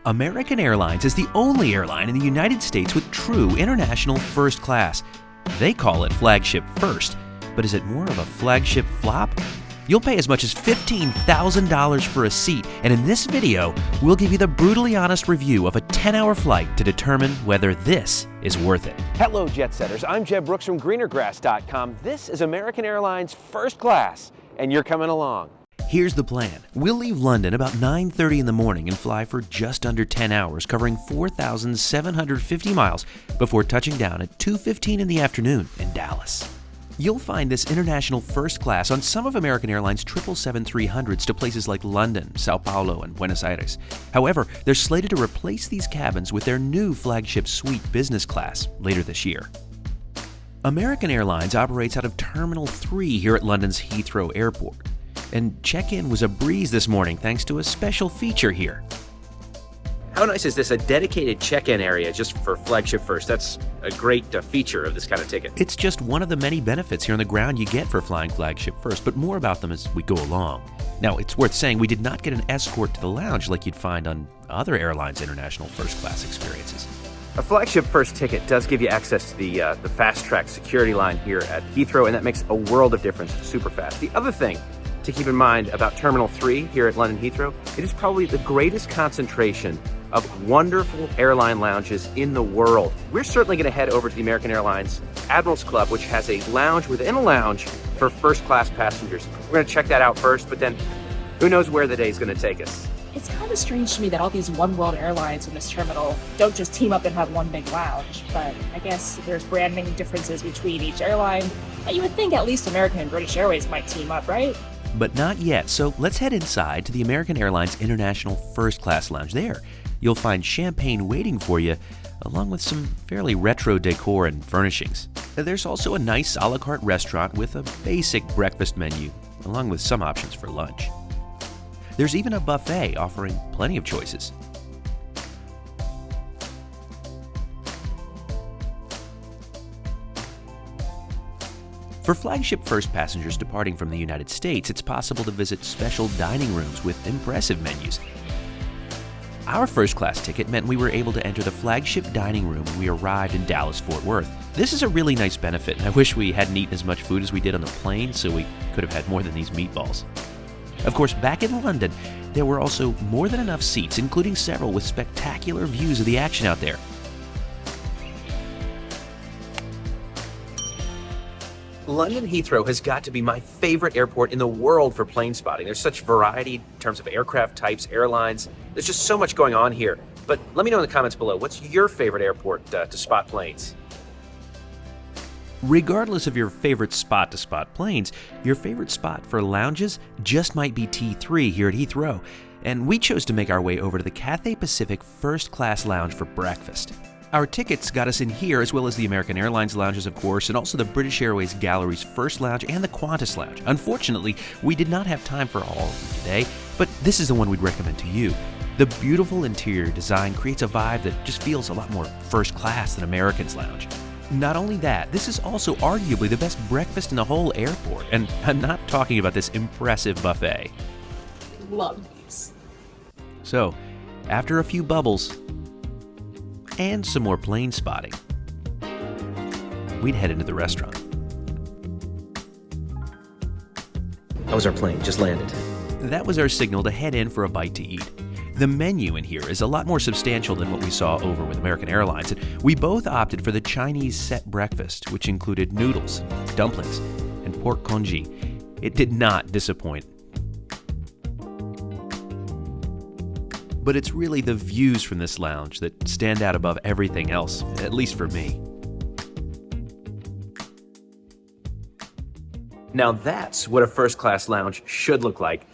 American Airlines is the only airline in the United States with true international first class. They call it Flagship First, but is it more of a Flagship Flop? You'll pay as much as $15,000 for a seat, and in this video, we'll give you the brutally honest review of a 10-hour flight to determine whether this is worth it. Hello, Jet Setters. I'm Jeb Brooks from greenergrass.com. This is American Airlines First Class, and you're coming along. Here's the plan. We'll leave London about 9:30 in the morning and fly for just under 10 hours, covering 4,750 miles before touching down at 2:15 in the afternoon in Dallas. You'll find this international first class on some of American Airlines 777-300s to places like London, Sao Paulo, and Buenos Aires. However, they're slated to replace these cabins with their new flagship suite business class later this year. American Airlines operates out of Terminal 3 here at London's Heathrow Airport. And check-in was a breeze this morning thanks to a special feature here. How nice is this? A dedicated check-in area just for Flagship First. That's a great feature of this kind of ticket. It's just one of the many benefits here on the ground you get for flying Flagship First, but more about them as we go along. Now, it's worth saying we did not get an escort to the lounge like you'd find on other airlines' international first-class experiences. A Flagship First ticket does give you access to the fast-track security line here at Heathrow, and that makes a world of difference, super fast. The other thing to keep in mind about Terminal 3 here at London Heathrow, it is probably the greatest concentration of wonderful airline lounges in the world. We're certainly going to head over to the American Airlines Admirals Club, which has a lounge within a lounge for first-class passengers. We're going to check that out first, but then who knows where the day is going to take us. It's kind of strange to me that all these one-world airlines in this terminal don't just team up and have one big lounge, but I guess there's branding differences between each airline. You would think at least American and British Airways might team up, right? But not yet, so let's head inside to the American Airlines International First Class Lounge. There, you'll find champagne waiting for you, along with some fairly retro decor and furnishings. There's also a nice a la carte restaurant with a basic breakfast menu, along with some options for lunch. There's even a buffet offering plenty of choices. For Flagship First passengers departing from the United States, it's possible to visit special dining rooms with impressive menus. Our first class ticket meant we were able to enter the Flagship dining room when we arrived in Dallas-Fort Worth. This is a really nice benefit, and I wish we hadn't eaten as much food as we did on the plane, so we could have had more than these meatballs. Of course, back in London, there were also more than enough seats, including several with spectacular views of the action out there. London Heathrow has got to be my favorite airport in the world for plane spotting. There's such variety in terms of aircraft types, airlines. There's just so much going on here. But let me know in the comments below, what's your favorite airport to spot planes? Regardless of your favorite spot to spot planes, your favorite spot for lounges just might be T3 here at Heathrow. And we chose to make our way over to the Cathay Pacific First Class Lounge for breakfast. Our tickets got us in here, as well as the American Airlines lounges, of course, and also the British Airways Galleries First Lounge and the Qantas Lounge. Unfortunately, we did not have time for all of them today, but this is the one we'd recommend to you. The beautiful interior design creates a vibe that just feels a lot more first class than American's lounge. Not only that, this is also arguably the best breakfast in the whole airport, and I'm not talking about this impressive buffet. Love these. So, after a few bubbles, and some more plane spotting, we'd head into the restaurant. That was our plane, just landed. That was our signal to head in for a bite to eat. The menu in here is a lot more substantial than what we saw over with American Airlines, and we both opted for the Chinese set breakfast, which included noodles, dumplings, and pork congee. It did not disappoint. But it's really the views from this lounge that stand out above everything else, at least for me. Now that's what a first-class lounge should look like.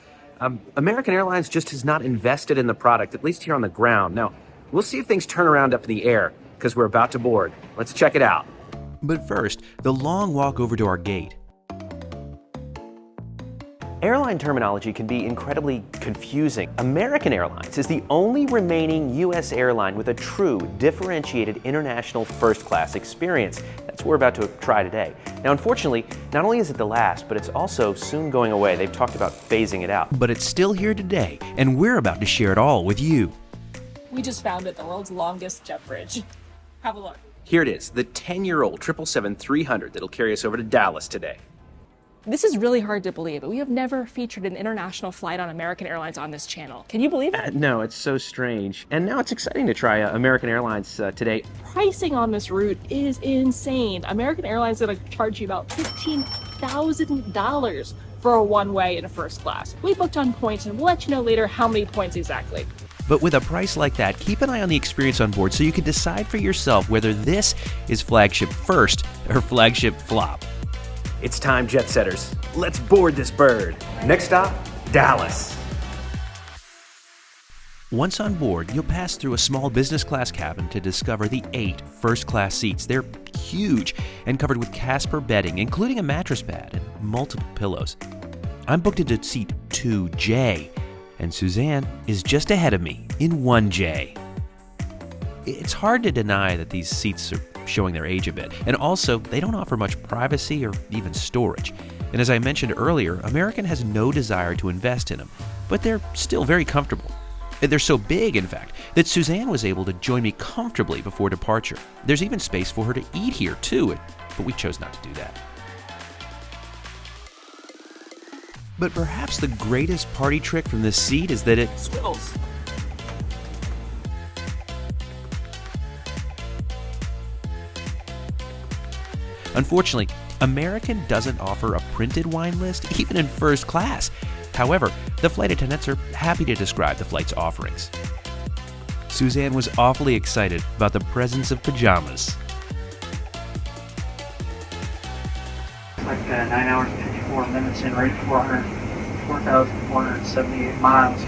American Airlines just has not invested in the product, at least here on the ground. Now, we'll see if things turn around up in the air, because we're about to board. Let's check it out. But first, the long walk over to our gate. Airline terminology can be incredibly confusing. American Airlines is the only remaining U.S. airline with a true differentiated international first class experience. That's what we're about to try today. Now, unfortunately, not only is it the last, but it's also soon going away. They've talked about phasing it out. But it's still here today, and we're about to share it all with you. We just found it, the world's longest jet bridge. Have a look. Here it is, the 10-year-old 777-300 that'll carry us over to Dallas today. This is really hard to believe, but we have never featured an international flight on American Airlines on this channel. Can you believe it? No, it's so strange. And now it's exciting to try American Airlines today. Pricing on this route is insane. American Airlines is going to charge you about $15,000 for a one-way in a first class. We booked on points, and we'll let you know later how many points exactly. But with a price like that, keep an eye on the experience on board so you can decide for yourself whether this is Flagship First or Flagship Flop. It's time, jet setters. Let's board this bird. Next stop, Dallas. Once on board, you'll pass through a small business class cabin to discover the 8 first-class seats. They're huge and covered with Casper bedding, including a mattress pad and multiple pillows. I'm booked into seat 2J, and Suzanne is just ahead of me in 1J. It's hard to deny that these seats are showing their age a bit, and also they don't offer much privacy or even storage. And as I mentioned earlier, American has no desire to invest in them, but they're still very comfortable. They're so big, in fact, that Suzanne was able to join me comfortably before departure. There's even space for her to eat here too, but we chose not to do that. But perhaps the greatest party trick from this seat is that it Swivels. Unfortunately, American doesn't offer a printed wine list, even in first class. However, the flight attendants are happy to describe the flight's offerings. Suzanne was awfully excited about the presence of pajamas. Like 9 hours and 54 minutes in rate, 4,478 miles.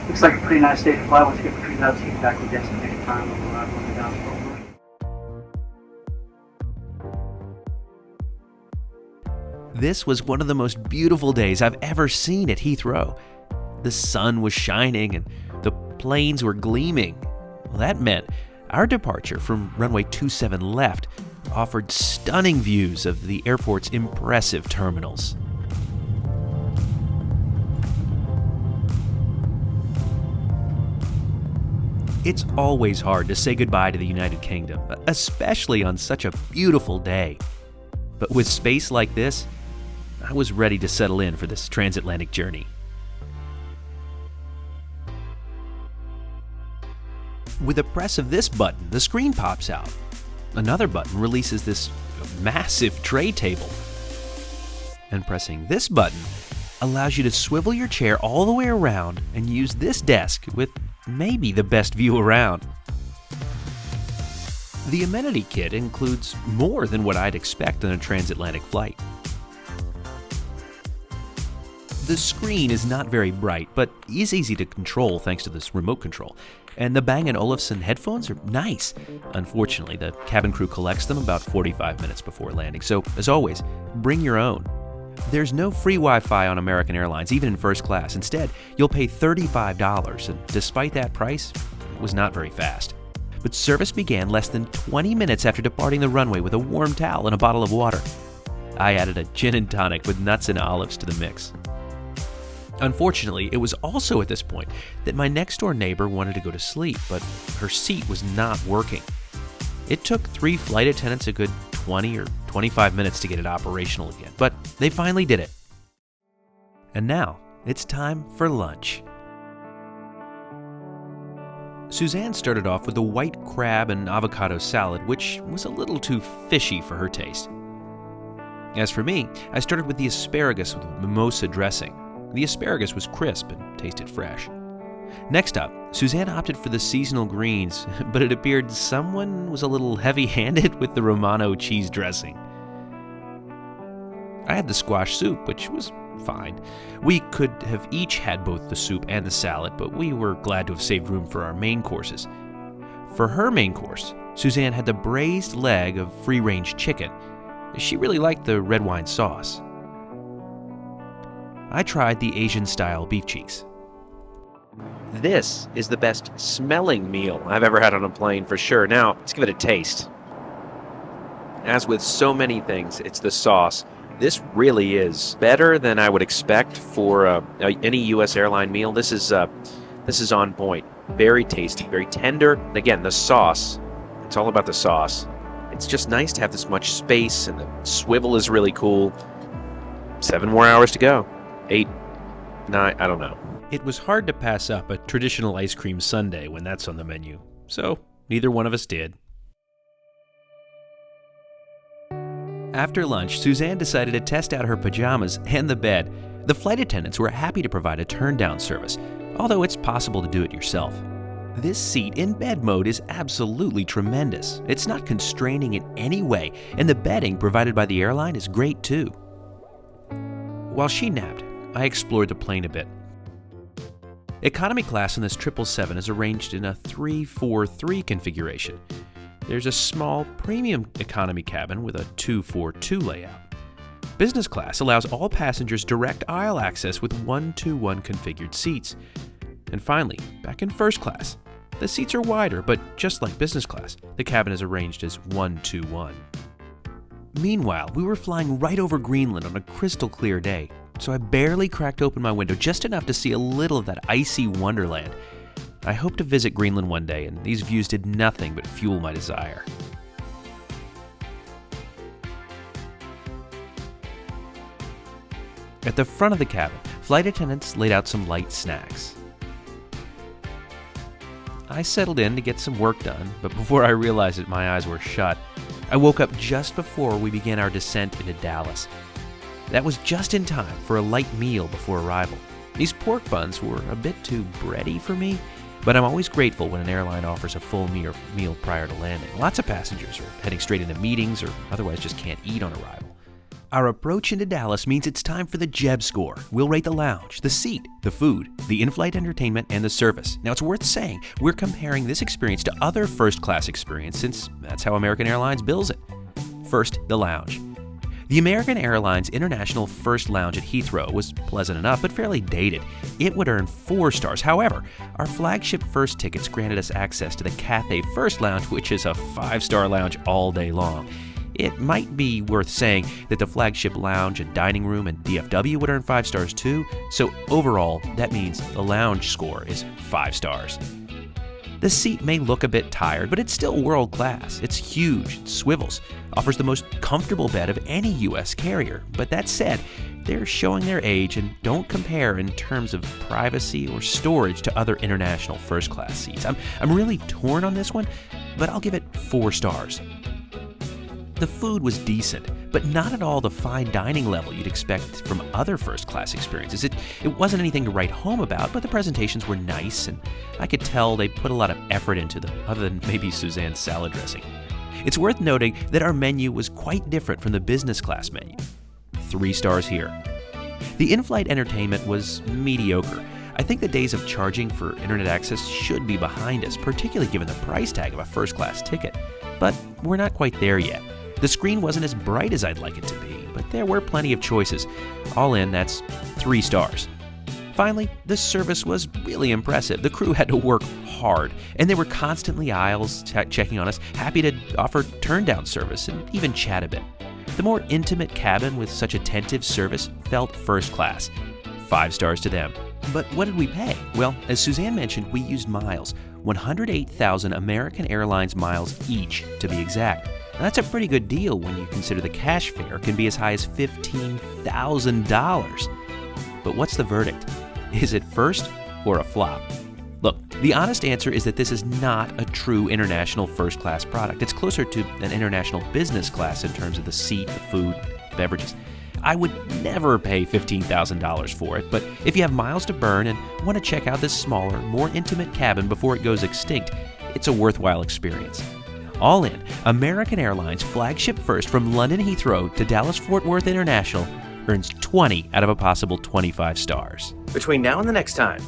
Looks like a pretty nice day to fly once you get between that seat back to destination time on the arrival in the Dallas Fort Worth. This was one of the most beautiful days I've ever seen at Heathrow. The sun was shining and the planes were gleaming. Well, that meant our departure from runway 27 left offered stunning views of the airport's impressive terminals. It's always hard to say goodbye to the United Kingdom, especially on such a beautiful day. But with space like this, I was ready to settle in for this transatlantic journey. With the press of this button, the screen pops out. Another button releases this massive tray table. And pressing this button allows you to swivel your chair all the way around and use this desk with maybe the best view around. The amenity kit includes more than what I'd expect on a transatlantic flight. The screen is not very bright, but is easy to control thanks to this remote control. And the Bang & Olufsen headphones are nice. Unfortunately, the cabin crew collects them about 45 minutes before landing, so as always, bring your own. There's no free Wi-Fi on American Airlines, even in first class. Instead, you'll pay $35, and despite that price, it was not very fast. But service began less than 20 minutes after departing the runway with a warm towel and a bottle of water. I added a gin and tonic with nuts and olives to the mix. Unfortunately, it was also at this point that my next-door neighbor wanted to go to sleep, but her seat was not working. It took 3 flight attendants a good 20 or 25 minutes to get it operational again, but they finally did it. And now, it's time for lunch. Suzanne started off with a white crab and avocado salad, which was a little too fishy for her taste. As for me, I started with the asparagus with mimosa dressing. The asparagus was crisp and tasted fresh. Next up, Suzanne opted for the seasonal greens, but it appeared someone was a little heavy-handed with the Romano cheese dressing. I had the squash soup, which was fine. We could have each had both the soup and the salad, but we were glad to have saved room for our main courses. For her main course, Suzanne had the braised leg of free-range chicken. She really liked the red wine sauce. I tried the Asian-style beef cheeks. This is the best smelling meal I've ever had on a plane for sure. Now, let's give it a taste. As with so many things, it's the sauce. This really is better than I would expect for any U.S. airline meal. This This is on point. Very tasty, very tender. And again, the sauce, it's all about the sauce. It's just nice to have this much space, and the swivel is really cool. 7 more hours to go. 8, 9, I don't know. It was hard to pass up a traditional ice cream sundae when that's on the menu, so neither one of us did. After lunch, Suzanne decided to test out her pajamas and the bed. The flight attendants were happy to provide a turn-down service, although it's possible to do it yourself. This seat in bed mode is absolutely tremendous. It's not constraining in any way, and the bedding provided by the airline is great too. While she napped, I explored the plane a bit. Economy class in this 777 is arranged in a 3-4-3 configuration. There's a small premium economy cabin with a 2-4-2 layout. Business class allows all passengers direct aisle access with 1-2-1 configured seats. And finally, back in first class, the seats are wider, but just like business class, the cabin is arranged as 1-2-1. Meanwhile, we were flying right over Greenland on a crystal clear day, so I barely cracked open my window just enough to see a little of that icy wonderland. I hope to visit Greenland one day, and these views did nothing but fuel my desire. At the front of the cabin, flight attendants laid out some light snacks. I settled in to get some work done, but before I realized it, my eyes were shut. I woke up just before we began our descent into Dallas. That was just in time for a light meal before arrival. These pork buns were a bit too bready for me, but I'm always grateful when an airline offers a full meal prior to landing. Lots of passengers are heading straight into meetings or otherwise just can't eat on arrival. Our approach into Dallas means it's time for the JebScore. We'll rate the lounge, the seat, the food, the in-flight entertainment, and the service. Now, it's worth saying we're comparing this experience to other first-class experience since that's how American Airlines bills it. First, the lounge. The American Airlines International First Lounge at Heathrow was pleasant enough, but fairly dated. It would earn 4 stars. However, our Flagship First tickets granted us access to the Cathay First Lounge, which is a 5-star lounge all day long. It might be worth saying that the Flagship Lounge and Dining Room and DFW would earn 5 stars too, so overall, that means the lounge score is 5 stars. The seat may look a bit tired, but it's still world class. It's huge, it swivels, offers the most comfortable bed of any U.S. carrier. But that said, they're showing their age and don't compare in terms of privacy or storage to other international first class seats. I'm really torn on this one, but I'll give it 4 stars. The food was decent, but not at all the fine dining level you'd expect from other first-class experiences. It wasn't anything to write home about, but the presentations were nice, and I could tell they put a lot of effort into them, other than maybe Suzanne's salad dressing. It's worth noting that our menu was quite different from the business class menu. 3 stars here. The in-flight entertainment was mediocre. I think the days of charging for internet access should be behind us, particularly given the price tag of a first-class ticket. But we're not quite there yet. The screen wasn't as bright as I'd like it to be, but there were plenty of choices. All in, that's 3 stars. Finally, the service was really impressive. The crew had to work hard, and they were constantly aisles checking on us, happy to offer turn-down service and even chat a bit. The more intimate cabin with such attentive service felt first class. 5 stars to them. But what did we pay? Well, as Suzanne mentioned, we used miles. 108,000 American Airlines miles each, to be exact. Now, that's a pretty good deal when you consider the cash fare can be as high as $15,000. But what's the verdict? Is it first or a flop? Look, the honest answer is that this is not a true international first-class product. It's closer to an international business class in terms of the seat, the food, beverages. I would never pay $15,000 for it, but if you have miles to burn and want to check out this smaller, more intimate cabin before it goes extinct, it's a worthwhile experience. All in, American Airlines Flagship First from London Heathrow to Dallas-Fort Worth International earns 20 out of a possible 25 stars. Between now and the next time,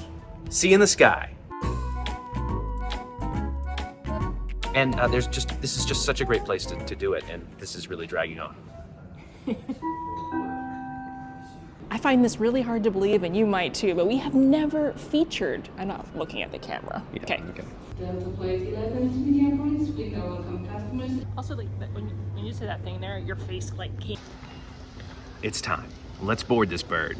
see you in the sky. And this is just such a great place to do it, and this is really dragging on. I find this really hard to believe, and you might too, but we have never featured, I'm not looking at the camera. Yeah, okay. Delta Flight 11 to Minneapolis, we now welcome customers. Also, like, when you say that thing there, your face like came. It's time. Let's board this bird.